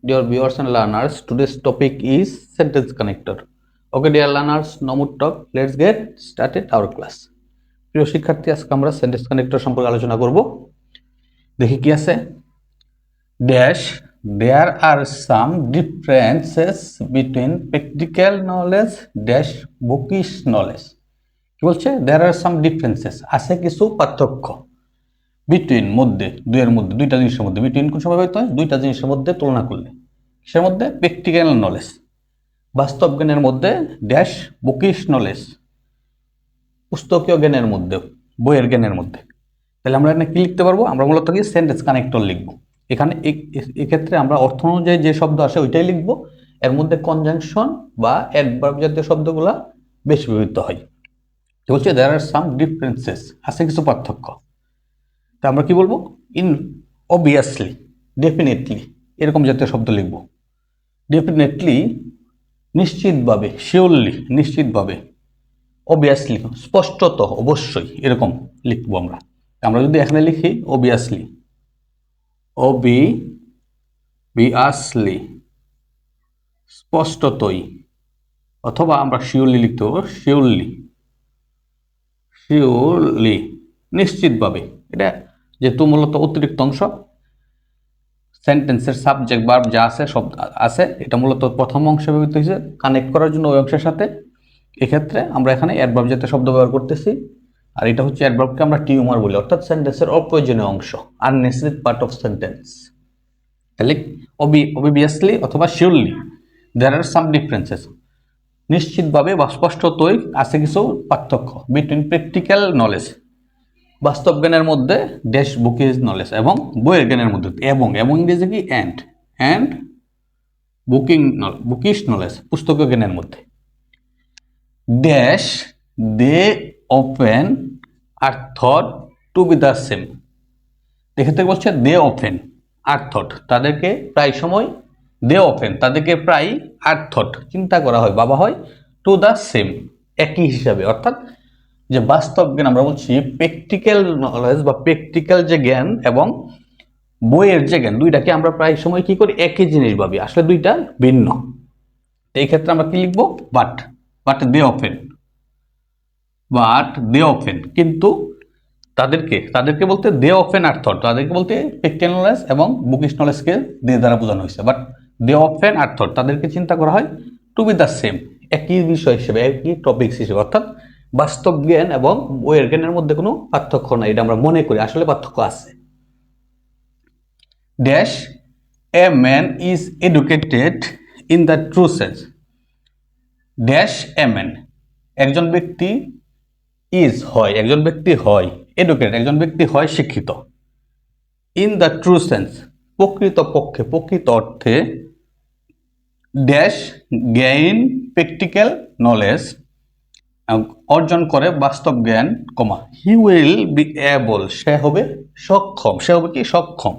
Dear viewers and learners, today's topic is sentence connector. Okay, dear learners, no more talk. Let's get started our class. প্রিয় শিক্ষার্থী, আজকে আমরা sentence connector সম্পর্কে আলোচনা করব। দেখি কি আছে। Dash there are some differences between practical knowledge dash bookish knowledge. কি বলছে? there are some differences, আছে কিছু পার্থক্য। বিটুইন মধ্যে, দুইয়ের মধ্যে, দুইটা জিনিসের মধ্যে। বিটুইন কোন সময় হইতে হয়? দুইটা জিনিসের মধ্যে তুলনা করলে। কিসের মধ্যে? প্র্যাকটিক্যাল নলেজ, বাস্তব জ্ঞানের মধ্যে, ড্যাশ বুকিশ নলেজ, পুস্তকীয় জ্ঞানের মধ্যে, বইয়ের জ্ঞানের মধ্যে। তাহলে আমরা এখানে কি লিখতে পারবো? আমরা মূলত কি সেন্টেন্স কানেক্টর লিখবো। এখানে এক্ষেত্রে আমরা অর্থ অনুযায়ী যে শব্দ আসে ওইটাই লিখবো। এর মধ্যে কনজাংশন বা অ্যাডভার্ব জাতীয় শব্দগুলা বেশি ব্যবহৃত হয়। বলছে দেয়ার আর সাম ডিফারেন্সেস, আছে কিছু পার্থক্য। তা আমরা কি বলবো? ইন অবভিয়াসলি, ডেফিনেটলি, এরকম জাতীয় শব্দ লিখব। ডেফিনেটলি নিশ্চিতভাবে, শিওরলি নিশ্চিতভাবে, অবভিয়াসলি স্পষ্টত, অবশ্যই, এরকম লিখবো আমরা। আমরা যদি এখানে লিখি অবভিয়াসলি, অবভিয়াসলি, স্পষ্টতই, অথবা আমরা শিওরলি লিখতে পারবো, শিওরলি, শিওরলি, নিশ্চিতভাবে। এটা যেহেতু মূলত অতিরিক্ত অংশ, সেন্টেন্সের সাবজেক্ট ভার্ব যা আছে সব আছে, এটা মূলত প্রথম অংশে ব্যবহৃত হয়েছে কানেক্ট করার জন্য ওই অংশের সাথে। এক্ষেত্রে আমরা এখানে অ্যাডভার্ব জাতীয় শব্দ ব্যবহার করতেছি। আর এটা হচ্ছে অ্যাডভার্বকে আমরা টিউমার বলি, অর্থাৎ সেন্টেন্সের অপ্রয়োজনীয় অংশ, আননেসেসারি পার্ট অফ সেন্টেন্স। তাহলে অবভিয়াসলি অথবা surely there are some differences, নিশ্চিতভাবে বা স্পষ্টতই আছে কিছু পার্থক্য, বিটুইন প্র্যাকটিক্যাল নলেজ, বাস্তব জ্ঞানের মধ্যে, ড্যাশ বুকিশ নলেজ, এবং বইয়ের জ্ঞানের মধ্যে। এবং ইংরেজি কি? অ্যান্ড বুকিশ নলেজ, পুস্তকীয় জ্ঞানের মধ্যে। Dash they often are thought to be the same. এক্ষেত্রে বলছে দে অফেন আর থট, তাদেরকে প্রায় সময়, দে অফেন তাদেরকে প্রায়, আর থট চিন্তা করা হয়, ভাবা হয়, টু দ্য সেম একই হিসাবে। অর্থাৎ যে বাস্তব জ্ঞান আমরা বলছি প্র্যাকটিক্যাল নলেজ বা প্র্যাকটিক্যাল যে জ্ঞান এবং বইয়ের যে জ্ঞান, দুইটাকে আমরা প্রায় সময় কি করি? একই জিনিস ভাবি, আসলে দুইটা ভিন্ন। এই ক্ষেত্রে আমরা কি লিখবো? বাট দে অফেন, কিন্তু তাদেরকে বলতে দে অফেন আর থট, তাদেরকে বলতে প্র্যাকটিক্যাল নলেজ এবং বুকিশ নলেজকে দে দ্বারা বোঝানো হয়েছে। But they often are thought, তাদেরকে চিন্তা করা হয় টু বি দ্য সেম, একই বিষয় হিসেবে, একই টপিক হিসেবে। অর্থাৎ বাস্তব জ্ঞান এবং বইয়ের জ্ঞানের মধ্যে কোনো পার্থক্য নাই, এটা আমরা মনে করি, আসলে পার্থক্য আছে। Dash a man is educated in the true sense. Dash a man, একজন ব্যক্তি হয় এডুকেটেড, একজন ব্যক্তি হয় শিক্ষিত। ইন দ্য ট্রু সেন্স, প্রকৃত অর্থে। ড্যাশ গেইন প্র্যাকটিক্যাল নলেজ, অর্জন করে বাস্তব জ্ঞান, কমা, হি উইল বি এবল, সে হবে সক্ষম,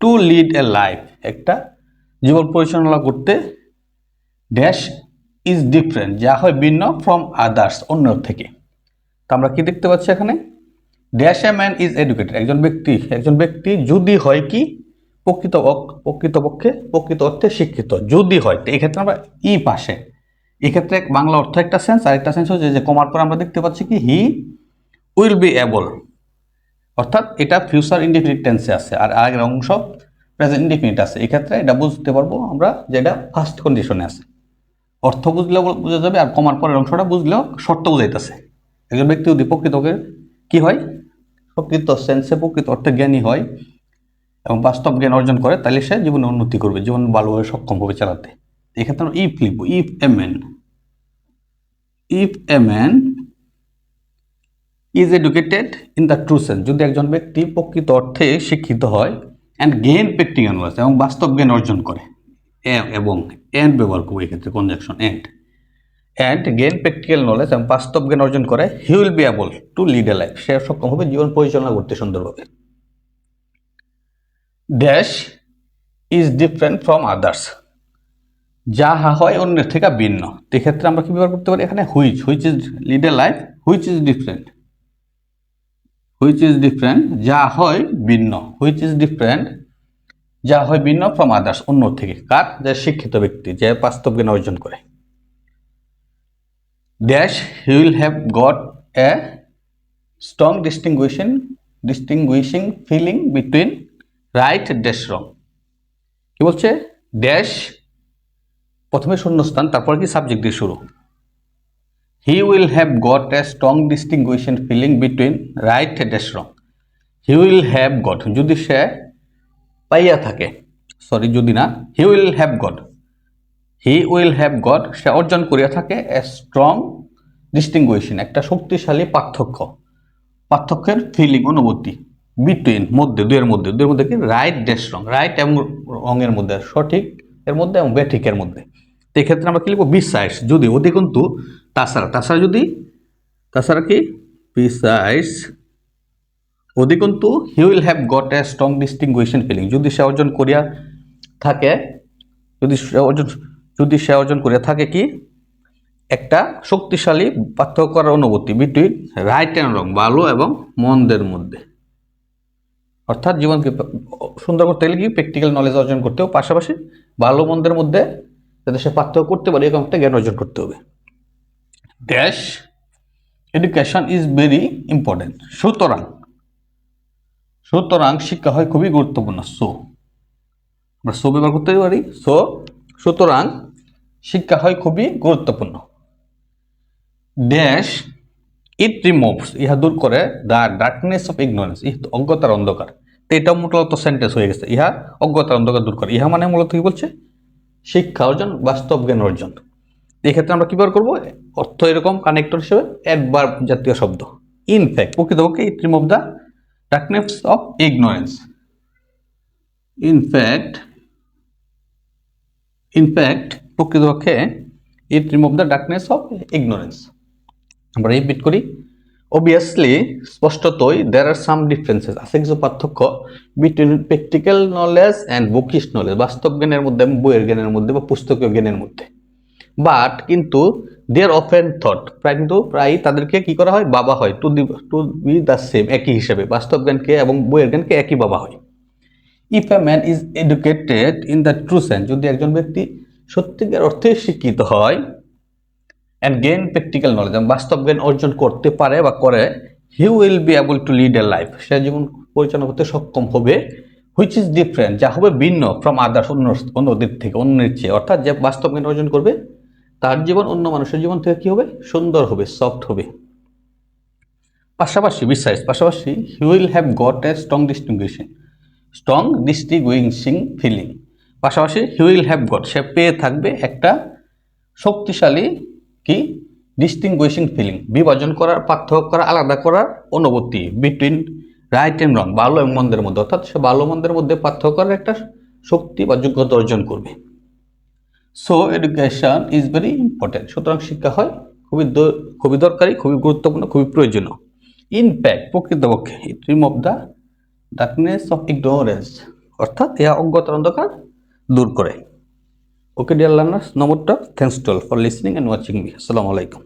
টু লিড এ লাইফ, একটা জীবন পরিচালনা করতে। ড্যাশ ইজ ডিফারেন্ট, যা হয় ভিন্ন, ফ্রম আদার্স, অন্যের থেকে। তা আমরা কি দেখতে পাচ্ছি এখানে? Dash a man is educated, একজন ব্যক্তি যদি হয় কি? প্রকৃত অর্থে শিক্ষিত, যদি হয়। এই ক্ষেত্রে আমরা পাশে, এক্ষেত্রে বাংলা অর্থ একটা সেন্স, আর একটা সেন্স হচ্ছে যে কমার পর আমরা দেখতে পাচ্ছি কি হি উইল বি এবল, অর্থাৎ এটা ফিউচার ইনডিফিনিট টেন্সে আছে, আর আগের অংশ প্রেজেন্ট ইনডিফিনিট আছে। এক্ষেত্রে এটা বুঝতে পারবো আমরা যে এটা ফার্স্ট কন্ডিশনে আছে। অর্থ বুঝলেও বোঝা যাবে, আর কমার পরের অংশটা বুঝলেও শর্ত বুঝাইতেছে। একজন ব্যক্তি যদি প্রকৃতকে কি হয়, প্রকৃত সেন্সে প্রকৃত অর্থে জ্ঞানী হয় এবং বাস্তব জ্ঞান অর্জন করে, তাহলে সে জীবনে উন্নতি করবে, জীবন ভালোভাবে সক্ষম হবে চালাতে। এক্ষেত্রে আমরা ইফ লিখবো, if a man is educated in the true sense, যদি একজন ব্যক্তি প্রকৃত অর্থে শিক্ষিত হয়, অ্যান্ড গেইন প্র্যাকটিক্যাল নলেজ, এবং বাস্তব জ্ঞান অর্জন করে, এবং অ্যান্ড ব্যবহার করবো এক্ষেত্রে conjunction and gain practical knowledge, এবং বাস্তব জ্ঞান অর্জন করে, he will be able to lead a life, সে সক্ষম হবে জীবন পরিচালনা করতে সুন্দরভাবে। Dash is different from others, যাহা হয় অন্যের থেকে ভিন্ন। এক্ষেত্রে আমরা কি ব্যবহার করতে পারি? এখানে which is lead a life, which is different, যা হয় ভিন্ন, হুইচ ইজ ডিফারেন্ট যা হয় ভিন্ন ফ্রম আদার্স, অন্য থেকে। কার? যে শিক্ষিত ব্যক্তি, যে বাস্তব জ্ঞান অর্জন করে। Dash he will have got a strong distinguishing feeling between right dash wrong. কি বলছে? ড্যাশ প্রথমে শূন্যস্থান, তারপর কি সাবজেক্ট দিয়ে শুরু। He will have got a strong distinguishing feeling between right dash wrong. He will have got, যদি সে পাইয়া থাকে, সরি যদি না, হি উইল হ্যাভ গট সে অর্জন করিয়া থাকে এ স্ট্রং ডিস্টিংগুইশন, একটা শক্তিশালী পার্থক্যের ফিলিং, অনুভূতি, বিটুইন মধ্যে, দুইয়ের মধ্যে কি? রাইট ড্যাশ রং, রাইট এবং রঙের মধ্যে, সঠিক এর মধ্যে এবং বেঠিকের মধ্যে। তো এক্ষেত্রে আমরা কি লিখবো? বিসাইডস, যদি, অধিকন্তু, তাছাড়া কি? বিসাইডস অধিকন্তু he will have got a strong distinction feeling, যদি সে অর্জন করিয়া থাকে কি? একটা শক্তিশালী পার্থক্য করার অনুভূতি, বিটুইন রাইট অ্যান্ড রং, ভালো এবং মন্দের মধ্যে। অর্থাৎ জীবনকে সুন্দর করতে গেলে কি? প্র্যাকটিক্যাল নলেজ অর্জন করতে হবে, পাশাপাশি ভালো মন্দের মধ্যে যাতে সে পার্থক্য করতে পারে এরকম একটা জ্ঞান অর্জন করতে হবে। Dash education is very important, সুতরাং শিক্ষা হয় খুবই গুরুত্বপূর্ণ। আমরা ব্যবহার করতে পারি। সুতরাং শিক্ষা হয় খুবই গুরুত্বপূর্ণ। ড্যাশ ইট রিমুভস, ইহা দূর করে দ্য ডার্কনেস অফ ইগনোরেন্স, অজ্ঞতার অন্ধকার। তো এটা মূলত সেন্টেন্স হয়ে গেছে, ইহা অজ্ঞতার অন্ধকার দূর করে। ইহা মানে মূলত কি বলছে? শিক্ষা অর্জন, বাস্তব জ্ঞান অর্জন। এক্ষেত্রে আমরা কি ব্যবহার করবো? অর্থ এরকম কানেক্টর হিসেবে অ্যাডভার্ব জাতীয় শব্দ। ইনফ্যাক্ট, প্রকৃতপক্ষে it remove the darkness of ignorance. In fact প্রকৃতপক্ষে it remove the darkness of ignorance. আমরা রিপিট করি। অবভিয়াসলি, স্পষ্টতই, দেয়ার আর সাম ডিফারেন্সেস, আছে কিছু পার্থক্য, between practical knowledge and bookish knowledge, বাস্তব জ্ঞানের মধ্যে এবং বইয়ের জ্ঞানের মধ্যে বা পুস্তকীয় জ্ঞানের মধ্যে। বাট কিন্তু দেয়ার অফেন থট, প্রায় তাদেরকে কি করা হয়? ভাবা হয় টু বি দ্য সেম, একই হিসেবে। বাস্তব জ্ঞানকে এবং বইয়ের জ্ঞানকে একই ভাবা হয়। If a man is educated in the true sense, যদি একজন ব্যক্তি সত্যিকার অর্থে শিক্ষিত হয়, অ্যান্ড গেইন প্র্যাকটিক্যাল নলেজ, এবং বাস্তব জ্ঞান অর্জন করতে পারে বা করে, he will be able to lead a life, সে জীবন পরিচালনা করতে সক্ষম হবে, হুইচ ইজ ডিফারেন্ট, যা হবে ভিন্ন, ফ্রম আদার্স, অন্যদের থেকে, অন্যের চেয়ে। অর্থাৎ যে বাস্তব জ্ঞান অর্জন করবে তার জীবন অন্য মানুষের জীবন থেকে কি হবে? সুন্দর হবে, সফট হবে। পাশাপাশি he will have got a strong distinguishing feeling. পাশাপাশি হি উইল হ্যাভ গট, সে পেয়ে থাকবে একটা শক্তিশালী কি? ডিস্টিংগুইশিং ফিলিং, বিভাজন করার, পার্থক্য করা, আলাদা করার অনুভূতি, বিটুইন রাইট অ্যান্ড রং, ভালো এবং মন্দের মধ্যে। অর্থাৎ সে ভালো মন্দের মধ্যে পার্থক্য করার একটা শক্তি বা যোগ্যতা অর্জন করবে। So education is very important, সুতরাং শিক্ষা হয় খুবই দরকারি, খুবই গুরুত্বপূর্ণ, খুবই প্রয়োজনীয়। ইনফ্যাক্ট প্রকৃতপক্ষে it remove the darkness of ignorance, অর্থাৎ ইহা অজ্ঞতার অন্ধকার দূর করে। Okay dear learners, no more talk. Thanks to all for listening and watching me. Assalamu alaikum.